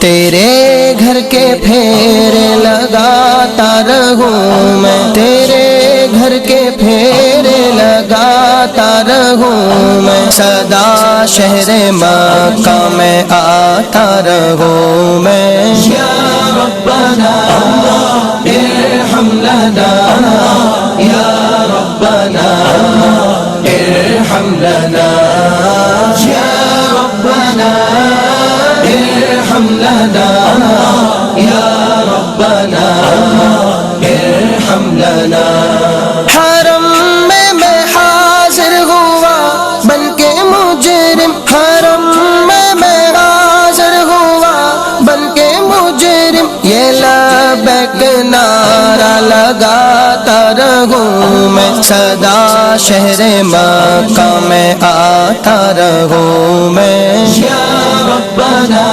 तेरे घर के फेरे लगाता रहूं मैं, तेरे घर के फेरे लगाता रहूं मैं, सदा शहरे मक्का में आता रहूं मैं। या रब्बना इरहम लना, या रब्बना इरहम लना, या रब्बना इरहम लना, या रब्बना इरहम लना। हरम में मैं हाजिर हुआ बनके मुजरिम, हरम में मैं हाजिर हुआ बनके मुजरिम, ये लबैक नारा लगाता रहूं मैं, सदा शहरे मक्का में आता रहूं मैं। या रब्बना